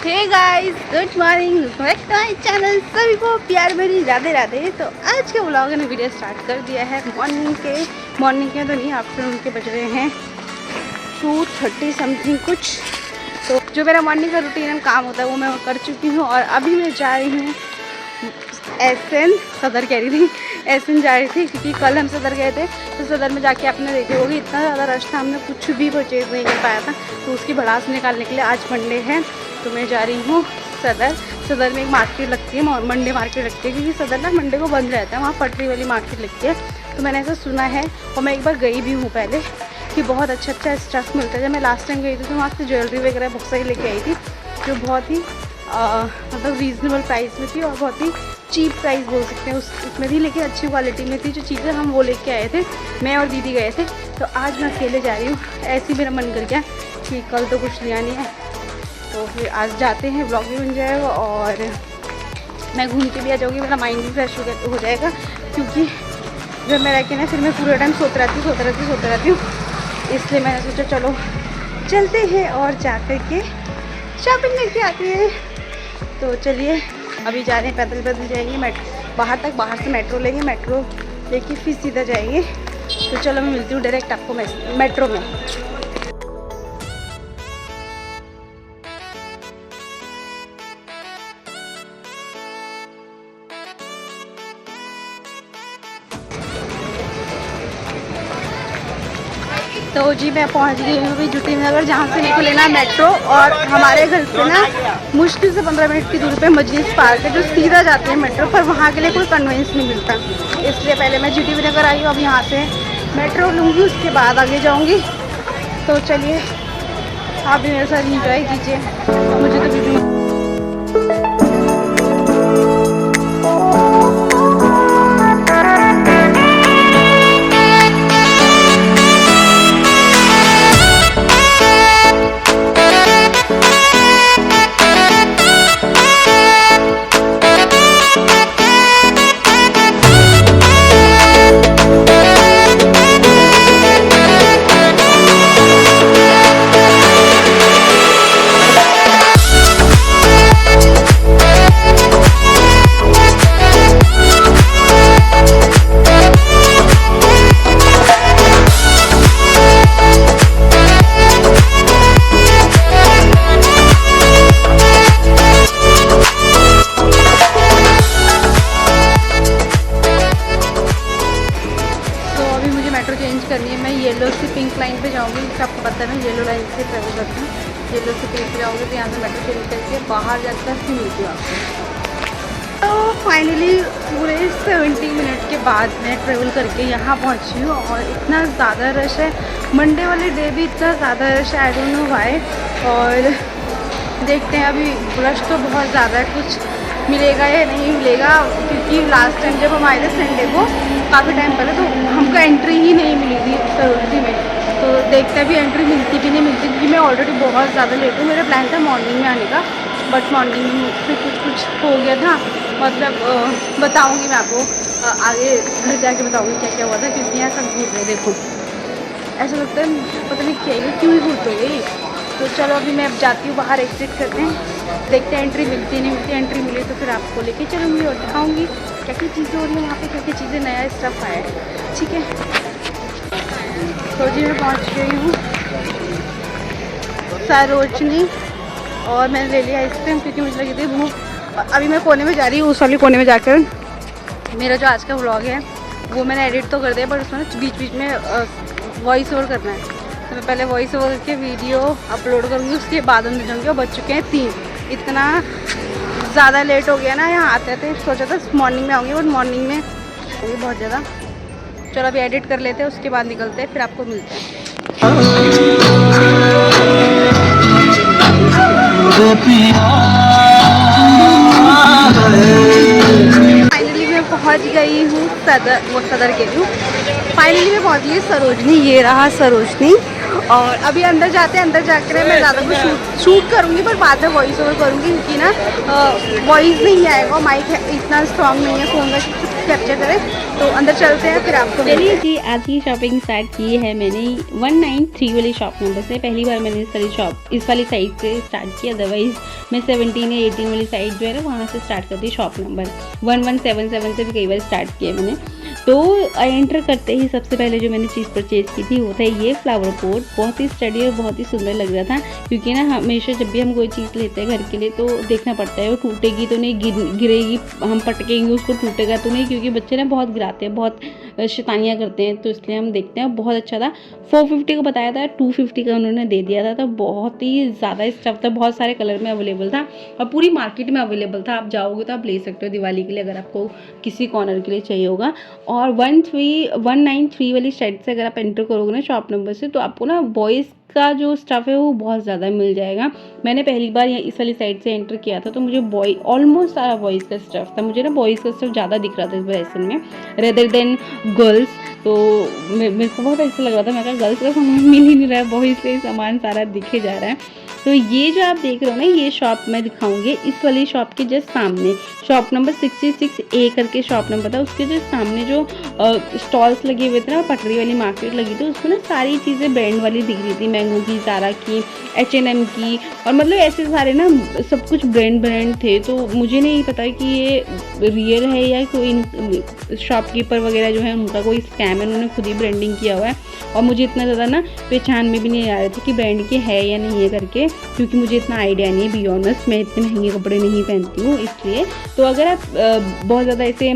Hey guys, good morning, back to my channel. सभी को प्यार भरी राधे राधे। तो आज के व्लॉग ने वीडियो स्टार्ट कर दिया है मॉर्निंग के तो नहीं, आफ्टरनून के बज रहे हैं 2:30 समथिंग कुछ। तो जो मेरा मॉर्निंग का रूटीन काम होता है वो मैं कर चुकी हूँ और अभी मैं जा रही हूँ SN सदर कह रही थी, SN जा रही थी क्योंकि कल हम सदर गए थे। तो सदर में जाके आपने देखे होगी इतना ज़्यादा रश था, हमने कुछ भी परचेज़ नहीं कर पाया था। तो उसकी भड़ास निकालने के लिए आज मंडे है तो मैं जा रही हूँ सदर में एक मार्केट लगती है, मंडे मार्केट लगती है क्योंकि सदर ना मंडे को बंद रहता है, वहाँ पटरी वाली मार्केट लगती है। तो मैंने ऐसा सुना है और मैं एक बार गई भी हूँ पहले कि बहुत अच्छा स्टफ़ मिलता है। जब मैं लास्ट टाइम गई थी तो वहाँ से ज्वेलरी वगैरह बहुत सारी लेके आई थी जो बहुत ही मतलब रीज़नेबल प्राइस में थी और बहुत ही चीप प्राइस बोल सकते हैं उसमें थी, लेकिन अच्छी क्वालिटी में थी। जो चीज़ें हम वो लेके आए थे, मैं और दीदी गए थे। तो आज मैं अकेले जा रही हूँ, ऐसे ही मेरा मन कर गया कि कल तो कुछ लिया नहीं है तो फिर आज जाते हैं, व्लॉग भी बन जाएगा और मैं घूम के भी आ जाऊँगी, मेरा माइंड भी फ्रेश हो जाएगा क्योंकि जब मैं रह के ना फिर मैं पूरे टाइम सोते रहती हूँ। इसलिए मैंने सोचा चलो चलते हैं और जा कर के शॉपिंग करके आते हैं। तो चलिए अभी जा रहे हैं, पैदल जाएंगे बाहर से मेट्रो लेके फिर सीधा जाएंगे। तो चलो मैं मिलती हूँ डायरेक्ट आपको मेट्रो में। तो जी मैं पहुंच गई हूँ अभी जुटी नगर, जहाँ से मेरे को लेना मेट्रो और हमारे घर से ना मुश्किल से 15 मिनट की दूरी पे मजलिस पार्क है जो सीधा जाते हैं मेट्रो, पर वहाँ के लिए कोई कन्वेंस नहीं मिलता। इसलिए पहले मैं जुटी नगर आई हूँ, अब यहाँ से मेट्रो लूँगी, उसके बाद आगे जाऊँगी। तो चलिए आप भी मेरे साथ इंजॉय कीजिए, मुझे तो वीडियो करनी है। मैं येलो से पिंक लाइन पे जाऊंगी, आपको पता है मैं येलो लाइन से ट्रेवल करती हूँ। येलो से पिंक पे जाऊँगी तो यहाँ से मेट्रो चेंज करके बाहर जाकर फिर मिलती हूँ आपको। तो फाइनली पूरे 70 मिनट के बाद मैं ट्रेवल करके यहाँ पहुँची हूँ और इतना ज़्यादा रश है, मंडे वाले डे भी इतना ज़्यादा रश है, आई डोंट नो व्हाई। और देखते हैं अभी रश तो बहुत ज़्यादा है, कुछ मिलेगा या नहीं मिलेगा क्योंकि लास्ट टाइम जब हम आए थे संडे को काफ़ी टाइम पहले तो हमको एंट्री ही नहीं मिली थी सरोजनी में। तो देखते हैं अभी एंट्री मिलती कि नहीं मिलती क्योंकि मैं ऑलरेडी बहुत ज़्यादा लेट हूँ। मेरा प्लान था मॉर्निंग में आने का, बट मॉर्निंग में मुझसे कुछ हो गया था, मतलब बताऊँगी मैं आपको आगे घर जाके बताऊँगी क्या क्या हुआ था क्योंकि यहाँ सब घूम रहे। देखो ऐसा लगता है पता नहीं क्या क्यों ही घूमते हो गई। तो चलो अभी मैं अब जाती हूँ बाहर, एग्जिट करते हैं, देखते हैं एंट्री मिलती नहीं मिलती। एंट्री मिली तो फिर आपको लेके चलूँगी और दिखाऊँगी क्या क्या चीज़ें हो रही हैं वहाँ पे, क्या क्या चीज़ें नया स्टफ़ आया है। ठीक है, तो जी मैं पहुँच गई हूँ सरोजनी और मैंने ले लिया आइसक्रीम क्योंकि मुझे लगी थी भूख। अभी मैं कोने में जा रही हूँ, उस वाले कोने में जाकर मेरा जो आज का व्लॉग है वो मैंने एडिट तो कर दिया पर उसमें बीच में वॉइस ओवर करना है। तो मैं पहले वॉइस ओवर करके वीडियो अपलोड करूँगी, उसके बाद अंदर जाऊँगी। और बज चुके हैं 3, इतना ज़्यादा लेट हो गया ना यहाँ आते थे। सोचा था मॉर्निंग में आऊँगी बट मॉर्निंग में होगी बहुत ज़्यादा। चलो अभी एडिट कर लेते हैं, उसके बाद निकलते हैं, फिर आपको मिलते हैं। फाइनली मैं पहुँच गई हूँ सदर के लिए। फाइनली मैं पहुँच गई सरोजनी, ये रहा सरोजनी। और अभी अंदर जाते हैं, अंदर जाकर मैं ज़्यादा कुछ शूट करूँगी, पर बाद में वॉइस ओवर करूँगी क्योंकि ना वॉइस नहीं आएगा, माइक इतना स्ट्रॉन्ग नहीं है फ़ोन का कैप्चर करें। तो अंदर चलते हैं फिर आपको। चलिए जी, आज की शॉपिंग स्टार्ट की है मैंने 193 वाली शॉप नंबर से। पहली बार मैंने इस वाली साइड से स्टार्ट किया, अदरवाइज मैं 17 या 18 वाली साइड जो है ना वहाँ से स्टार्ट करती। शॉप नंबर 1177 से भी कई बार स्टार्ट किया मैंने। तो एंटर करते ही सबसे पहले जो मैंने चीज़ परचेज़ की थी वो था ये फ्लावर पॉट। बहुत ही स्टडी और बहुत ही सुंदर लग रहा था, क्योंकि ना हमेशा जब भी हम कोई चीज़ लेते हैं घर के लिए तो देखना पड़ता है वो टूटेगी तो नहीं, गिरेगी, हम पटकेंगे उसको, टूटेगा तो नहीं, क्योंकि बच्चे ना बहुत गिराते हैं, बहुत शैतानियाँ करते हैं, तो इसलिए हम देखते हैं। बहुत अच्छा था। 450 का बताया था, 250 का उन्होंने दे दिया था। तो बहुत ही ज़्यादा स्टफ था, बहुत सारे कलर में अवेलेबल था और पूरी मार्केट में अवेलेबल था। आप जाओगे तो आप ले सकते हो दिवाली के लिए, अगर आपको किसी कॉर्नर के लिए चाहिए होगा। और 193 वाली साइड से अगर आप एंटर करोगे ना शॉप नंबर से, तो आपको ना बॉयज़ का जो स्टफ़ है वो बहुत ज़्यादा मिल जाएगा। मैंने पहली बार इस वाली साइड से एंटर किया था, तो मुझे ऑलमोस्ट सारा बॉयज़ का स्टफ़ था। मुझे ना बॉयज़ का स्टफ़ ज़्यादा दिख रहा था इस वैसन में रेदर देन गर्ल्स। तो मेरे को बहुत ऐसा लग रहा था, मैं कहा गर्ल्स का सामान मिल ही नहीं रहा है, बॉयज़ का ही सामान सारा दिखे जा रहा है। तो ये जो आप देख रहे हो ना, ये शॉप मैं दिखाऊंगी इस वाली शॉप के जस्ट सामने। शॉप नंबर 66A करके शॉप नंबर था। उसके जस्ट सामने जो स्टॉल्स लगे हुए थे ना, पटरी वाली मार्केट लगी थी, उसमें ना सारी चीज़ें ब्रांड वाली दिख रही थी। मैंगो की, ज़ारा की, H&M की, और मतलब ऐसे सारे ना सब कुछ ब्रांड थे। तो मुझे नहीं पता कि ये रियल है या कोई शॉपकीपर वगैरह जो है उनका कोई स्कैम है, उन्होंने खुद ही ब्रांडिंग किया हुआ है। और मुझे इतना ज़्यादा ना पहचान में भी नहीं आ रहा था कि ब्रांड के है या नहीं है करके, क्योंकि मुझे इतना आइडिया नहीं है। बी ऑनेस्ट, मैं इतने महंगे कपड़े नहीं पहनती हूँ इसलिए। तो अगर आप बहुत ज़्यादा ऐसे,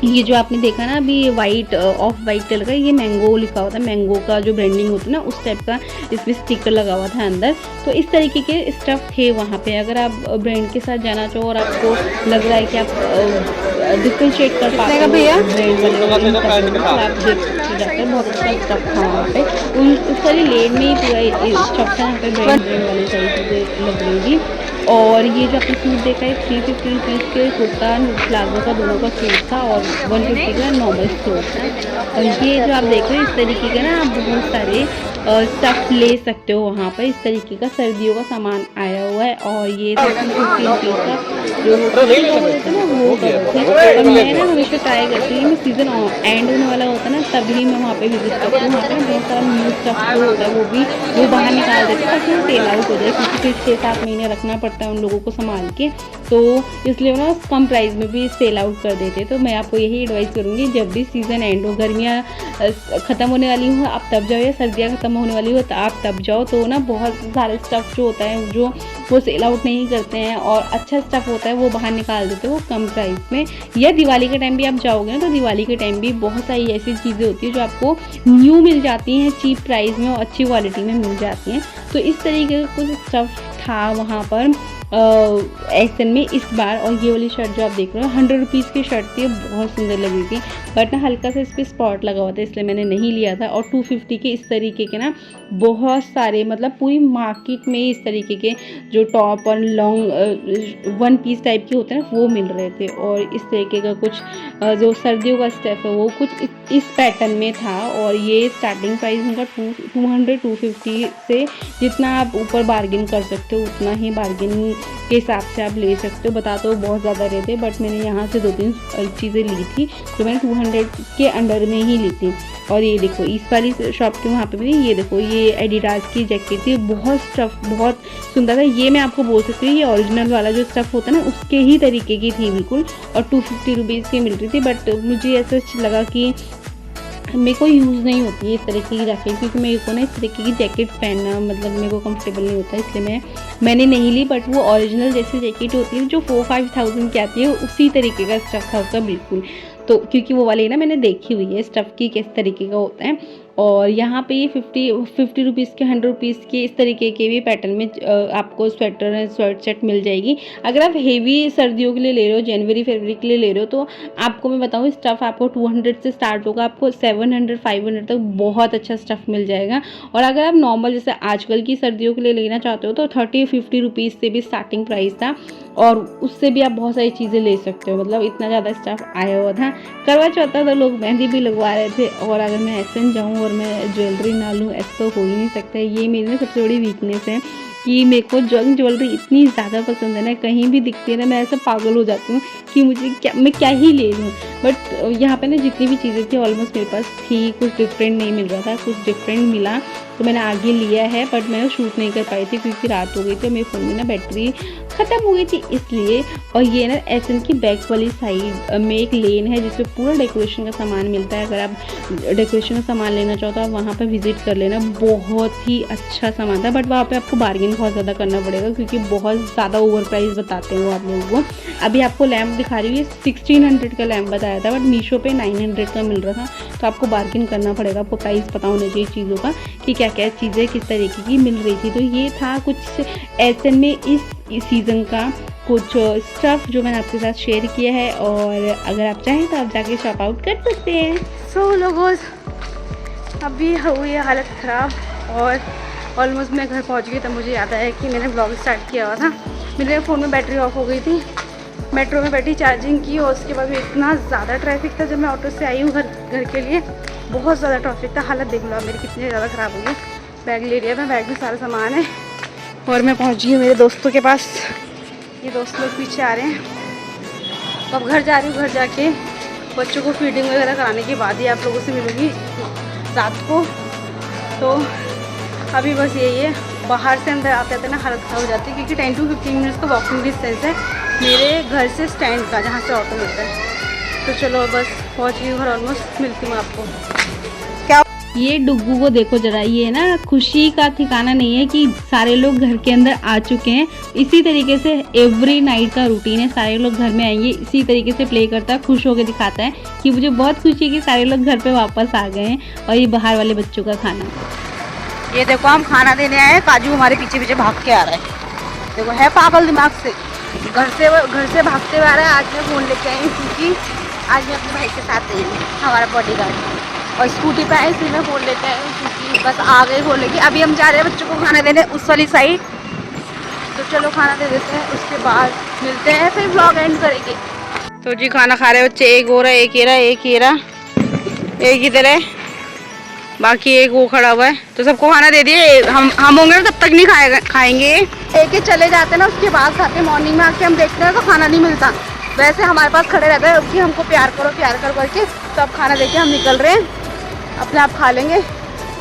ये जो आपने देखा ना अभी वाइट, ऑफ वाइट कलर का, ये मैंगो लिखा हुआ था, मैंगो का जो ब्रांडिंग होता है ना उस टाइप का इसमें स्टिकर लगा हुआ था अंदर। तो इस तरीके के स्टफ़ थे वहाँ पे। अगर आप ब्रांड के साथ जाना चाहो और आपको लग रहा है कि आप डिफ्रेंशिएट कर पाते हो भैया ब्रांड वाले, तो आप देख सकते जाकर बहुत अच्छा स्टफ़ था वहाँ पे। उस वाली लेन में ही पूरा स्टफ़ था, यहाँ पे ब्रांड वाली सारी चीज़ें लग रही थी। और ये जो आपने सूट देखा है 350 रुपीज़ के कुर्ता प्लाजो का दोनों का सूट था, और 150 का नॉर्मल सूट था। और ये जो आप देख रहे हो इस तरीके का ना, आप बहुत सारे स्टफ़ ले सकते हो वहाँ पर। इस तरीके का सर्दियों का सामान आया हुआ है। और ये 250 रुपीज़ का जो होता है ना वो कर रहे थे। और मैं ना हमेशा ट्राई करती हूँ, सीज़न एंड होने वाला होता है ना तभी मैं वहाँ पे विजिट करती हूँ। वहाँ पे ना बहुत सारा न्यू स्टफ़ जो होता है वो बाहर निकाल देते हैं ताकि वो सेल आउट हो जाए, क्योंकि फिर 6-7 महीने रखना पड़ता है उन लोगों को संभाल के, तो इसलिए ना कम प्राइस में भी सेल आउट कर देते हैं। तो मैं आपको यही एडवाइस करूँगी, जब भी सीज़न एंड हो, गर्मियाँ ख़त्म होने वाली हो आप तब जाओ, या सर्दियाँ ख़त्म होने वाली हो तो आप तब जाओ। तो ना बहुत सारे स्टफ़ जो होता है जो वो सेल आउट नहीं करते हैं, और अच्छा स्टफ़ होता है वो बाहर निकाल देते हैं वो कम प्राइस में। या दिवाली के टाइम भी आप जाओगे ना, तो दिवाली के टाइम भी बहुत सारी ऐसी चीज़ें होती है जो आपको न्यू मिल जाती हैं, चीप प्राइस में और अच्छी क्वालिटी में मिल जाती हैं। तो इस तरीके का कुछ स्टफ़ था वहाँ पर एक्शन में इस बार। और ये वाली शर्ट जो आप देख रहे हो 100 रुपीज़ की शर्ट थी, बहुत सुंदर लग रही थी, बट ना हल्का सा इस पर स्पॉट लगा हुआ था इसलिए मैंने नहीं लिया था। और 250 के इस तरीके के ना बहुत सारे, मतलब पूरी मार्केट में इस तरीके के जो टॉप और लॉन्ग 1 पीस टाइप के होते हैं ना वो मिल रहे थे। और इस तरीके का कुछ जो सर्दियों का स्टफ़ है वो कुछ इस पैटर्न में था। और ये स्टार्टिंग प्राइस उनका 200-250 से, जितना आप ऊपर बार्गेन कर सकते हो उतना ही बार्गेन के हिसाब से आप ले सकते हो। बता तो बहुत ज़्यादा रहे थे, बट मैंने यहाँ से 2-3 चीज़ें ली थी जो मैंने 200 के अंडर में ही ली थी। और ये देखो इस वाली शॉप के वहाँ पे भी, ये देखो ये एडिडास की जैकेट थी, बहुत स्टफ़ बहुत सुंदर था। ये मैं आपको बोल सकती हूँ ये ओरिजिनल वाला जो स्टफ़ होता है ना उसके ही तरीके की थी बिल्कुल, और 250 रुपीज़ की मिल रही थी। बट मुझे ऐसा लगा कि मेरे को यूज़ नहीं होती है इस तरीके की जैकेट, क्योंकि मेरे को ना इस तरीके की जैकेट पहनना मतलब मेरे को कंफर्टेबल नहीं होता, इसलिए मैंने नहीं ली। बट वो ओरिजिनल जैसी जैकेट होती है जो 4-5 की आती है, उसी तरीके का स्टफ़ था उसका बिल्कुल। तो क्योंकि वो वाली ना मैंने देखी हुई है स्टफ़ की किस तरीके का होता है। और यहाँ पे ये 50 रुपीज़ के 100 रुपीज़ के इस तरीके के भी पैटर्न में आपको स्वेटर एंड स्वेट शर्ट मिल जाएगी। अगर आप हेवी सर्दियों के लिए ले रहे हो, जनवरी फरवरी के लिए ले रहे हो, तो आपको मैं बताऊँ स्टफ़ आपको 200 से स्टार्ट होगा, आपको 700-500 तक बहुत अच्छा स्टफ़ मिल जाएगा। और अगर आप नॉर्मल जैसे आजकल की सर्दियों के लिए लेना चाहते हो तो 30-50 रुपीज़ से भी स्टार्टिंग प्राइस था, और उससे भी आप बहुत सारी चीज़ें ले सकते हो। मतलब इतना ज़्यादा स्टफ़ आया हुआ था। करवा चौथ था तो लोग मेहंदी भी लगवा रहे थे, और अगर मैं ऐसे जाऊँ और मैं ज्वेलरी ना लूँ, ऐसा तो हो ही नहीं सकता है। ये मेरी ना सबसे बड़ी वीकनेस है कि मेरे को जंग ज्वेलरी इतनी ज़्यादा पसंद है ना, कहीं भी दिखती है ना मैं ऐसा पागल हो जाती हूँ कि मैं क्या ही ले लूँ। बट यहाँ पे ना जितनी भी चीज़ें थी ऑलमोस्ट मेरे पास थी, कुछ डिफरेंट नहीं मिल रहा था, कुछ डिफरेंट मिला तो मैंने आगे लिया है। बट मैं शूट नहीं कर पाई थी क्योंकि रात हो गई थी, मेरे फ़ोन में ना बैटरी ख़त्म हो गई थी इसलिए। और ये ना एसएन की बैक वाली साइड में एक लेन है जिसमें पूरा डेकोरेशन का सामान मिलता है। अगर आप डेकोरेशन का सामान लेना चाहो तो आप वहाँ पर विजिट कर लेना, बहुत ही अच्छा सामान था। बट वहाँ पे आपको बार्गेन बहुत ज़्यादा करना पड़ेगा क्योंकि बहुत ज़्यादा ओवर प्राइस बताते हैं वो आप लोगों को। अभी आपको लैम्प दिखा रही है, 1600 का लैम्प बताया था, बट मीशो पे 900 का मिल रहा था। तो आपको बार्गेन करना पड़ेगा, आपको प्राइस पता होना चाहिए चीज़ों का कि क्या क्या चीज़ें किस तरीके की मिल रही थी। तो ये था कुछ एसएन में इस सीज़न का कुछ स्टफ़ जो मैंने आपके साथ शेयर किया है, और अगर आप चाहें तो आप जाके शॉप आउट कर सकते हैं। सो लोगों, अभी हुई है हालत ख़राब और ऑलमोस्ट मैं घर पहुंच गई। तब मुझे याद आया कि मैंने ब्लॉग स्टार्ट किया हुआ था। मेरे फ़ोन में बैटरी ऑफ हो गई थी, मेट्रो में बैठी चार्जिंग की, और उसके बाद इतना ज़्यादा ट्रैफिक था। जब मैं ऑटो से आई हूँ घर के लिए, बहुत ज़्यादा ट्रैफिक था। हालत देख लो मेरी कितनी ज़्यादा ख़राब हो गई। बैग ले लिया था, बैग में सारा सामान है और मैं पहुँच गई हूँ मेरे दोस्तों के पास। ये दोस्त लोग पीछे आ रहे हैं। तो अब घर जा रही हूँ। घर जाके बच्चों को फीडिंग वगैरह कराने के बाद ही आप लोगों से मिलूँगी रात को। तो अभी बस यही है, बाहर से अंदर आते आते ना हालत ख़राब हो जाती है क्योंकि 10 to 15 मिनट्स का वॉकिंग डिस्टेंस है मेरे घर से स्टैंड का, जहाँ से ऑटो मिलता है। तो चलो बस पहुँच गई घर ऑलमोस्ट, मिलती हूँ आपको। क्या ये डुग्गू को देखो जरा, ये ना खुशी का ठिकाना नहीं है कि सारे लोग घर के अंदर आ चुके हैं। इसी तरीके से एवरी नाइट का रूटीन है, सारे लोग घर में आएंगे इसी तरीके से प्ले करता है, खुश होकर दिखाता है कि मुझे बहुत खुशी है कि सारे लोग घर पे वापस आ गए हैं। और ये बाहर वाले बच्चों का खाना, ये देखो हम खाना देने आए हैं, काजू हमारे पीछे पीछे भाग के आ रहा है। देखो है पागल दिमाग से, घर से भागते हुए आ रहा है। आज मैं फ़ोन लेके आई हूँ क्योंकि आज मैं अपने भाई के साथ आई हूँ, हमारा बॉडीगार्ड, और स्कूटी पे आए इसलिए मैं फ़ोन लेके आई हूँ क्योंकि बस आ गए बोले कि अभी हम जा रहे हैं बच्चों को खाना देने उस वाली साइड। तो चलो खाना दे देते हैं, उसके बाद मिलते हैं, फिर ब्लॉग एंड करेंगे। तो जी खाना खा रहे हैं बच्चे, एक हो रहा है, एक ये रहा, एक ये रहा, एक इधर है, बाकी एक वो खड़ा हुआ है। तो सबको खाना दे दिए, हम होंगे ना तब तक नहीं खाएंगे। एक एक चले जाते हैं ना, उसके बाद खाते। मॉर्निंग में आके हम देखते हैं तो खाना नहीं मिलता, वैसे हमारे पास खड़े रहते हैं कि हमको प्यार करो प्यार करो करके। तो अब खाना देके हम निकल रहे हैं, अपने आप खा लेंगे।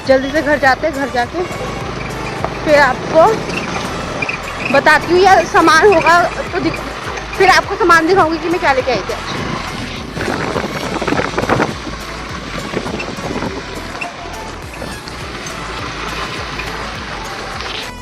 जल्दी से घर जाते हैं, घर जाके फिर आपको बताती हूँ, या सामान होगा तो फिर आपको सामान दिखाऊंगी कि मैं क्या लेके आई थी।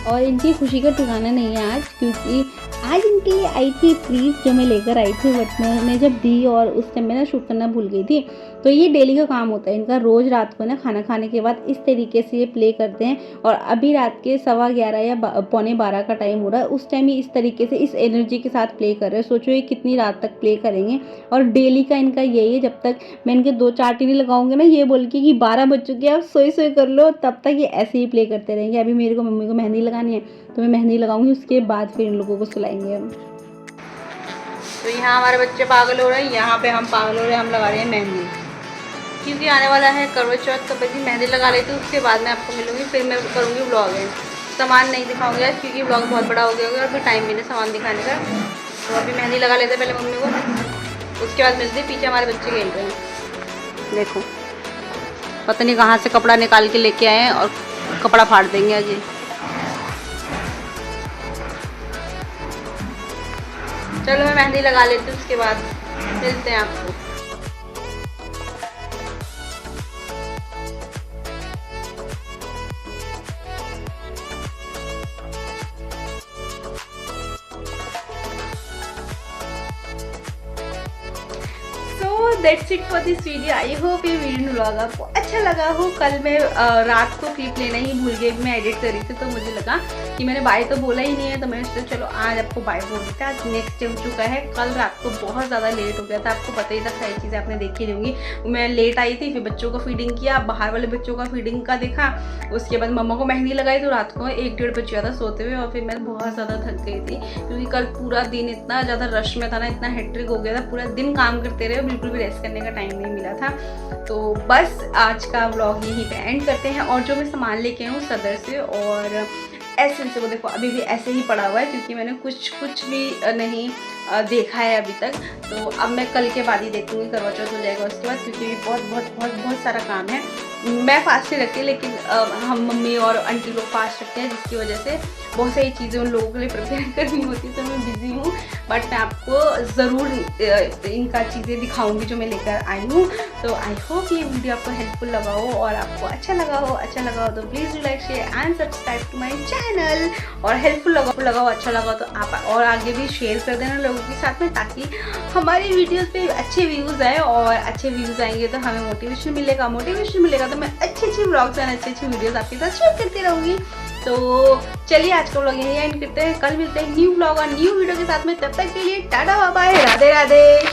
और इनकी खुशी का ठिकाना नहीं है आज, क्योंकि आज इनके लिए आई थी ट्रीज जो मैं लेकर आई थी, बट मैंने जब दी और उस टाइम में ना शूट करना भूल गई थी। तो ये डेली का काम होता है इनका, रोज़ रात को ना खाना खाने के बाद इस तरीके से ये प्ले करते हैं। और अभी रात के 11:15 या 11:45 का टाइम हो रहा है, उस टाइम ही इस तरीके से इस एनर्जी के साथ प्ले कर रहे हैं। सोचो ये कितनी रात तक प्ले करेंगे। और डेली का इनका यही है, जब तक मैं इनके 2-4 टीनी लगाऊंगे ना, ये बोल के कि 12 बज चुके हैं आप सोई कर लो, तब तक ये ऐसे ही प्ले करते रहेंगे। अभी मेरे को मम्मी को मेहंदी लगानी है तो मैं मेहंदी लगाऊंगी, उसके बाद फिर इन लोगों को सुलाएंगे हम। तो यहाँ हमारे बच्चे पागल हो रहे हैं, यहाँ पे हम पागल हो रहे हैं, हम लगा रहे हैं मेहंदी क्योंकि आने वाला है करवा चौथ। तो बल्कि मेहंदी लगा लेती हूँ, उसके बाद मैं आपको मिलूँगी, फिर मैं करूँगी ब्लॉग है। सामान नहीं दिखाऊंगी आज क्योंकि ब्लॉग बहुत बड़ा हो गया होगा और फिर टाइम भी नहीं सामान दिखाने का। तो अभी मेहंदी लगा लेते पहले मम्मी को, उसके बाद मिलते। पीछे हमारे बच्चे खेल रहे हैं, देखो पता नहीं कहाँ से कपड़ा निकाल के लेके आए हैं और कपड़ा फाड़ देंगे आज। चलो मैं मेहंदी लगा लेती हूँ, उसके बाद मिलते हैं आपको। That's it for this video. I hope ये वीडियो ब्लॉग आपको अच्छा लगा हो। कल मैं रात को क्लिप लेना ही भूल गई, मैं एडिट कर रही थी तो मुझे लगा कि मैंने बाय तो बोला ही नहीं है, तो मैंने सोचा चलो आज आपको बाय बोल देते हैं। आज नेक्स्ट डे हो चुका है, कल रात को बहुत ज़्यादा लेट हो गया था, आपको पता ही था, सारी चीज़ें आपने देखी नहीं होंगी। मैं लेट आई थी, फिर बच्चों को फीडिंग किया, बाहर वाले बच्चों का फीडिंग का देखा, उसके बाद मम्मा को मेहंदी लगाई तो रात को 1-1:30 बज गया था सोते हुए। और फिर मैं बहुत ज़्यादा थक गई थी क्योंकि कल पूरा दिन इतना ज़्यादा रश में था ना, इतना हेक्टिक हो गया था, पूरा दिन काम करते रहे, बिल्कुल भी रेस्ट करने का टाइम नहीं मिला था। तो बस आज आज का व्लॉग यहीं पे एंड करते हैं। और जो मैं सामान लेके आई हूँ सदर से और एसेंस से, वो देखो अभी भी ऐसे ही पड़ा हुआ है क्योंकि मैंने कुछ भी नहीं देखा है अभी तक। तो अब मैं कल के बाद ही देखूँगी, करवा चौथ हो जाएगा उसके बाद, क्योंकि बहुत सारा काम है। मैं फास्ट नहीं रखती, लेकिन हम मम्मी और आंटी लोग फास्ट रखते हैं, जिसकी वजह से बहुत सारी चीज़ें उन लोगों के लिए प्रिपेयर करनी होती है। तो मैं बिज़ी हूँ, बट मैं आपको ज़रूर इनका चीज़ें दिखाऊंगी जो मैं लेकर आई हूँ। तो आई होप ये वीडियो आपको हेल्पफुल लगा हो और आपको अच्छा लगा हो तो please do like share and subscribe to my channel. और हेल्पफुल लगा हो अच्छा लगा तो आप और आगे भी शेयर कर देना लोगों के साथ में, ताकि हमारी वीडियोस पे अच्छे व्यूज़ आए। और अच्छे व्यूज़ आएंगे तो हमें मोटिवेशन मिलेगा तो मैं अच्छे व्लॉग्स एंड अच्छी वीडियोस आपके साथ शेयर करती रहूँगी। तो चलिए आज का व्लॉग यहीं एंड करते हैं। कल मिलते हैं न्यू व्लॉग और न्यू वीडियो के साथ में। तब तक के लिए tata bye bye, Radhe Radhe.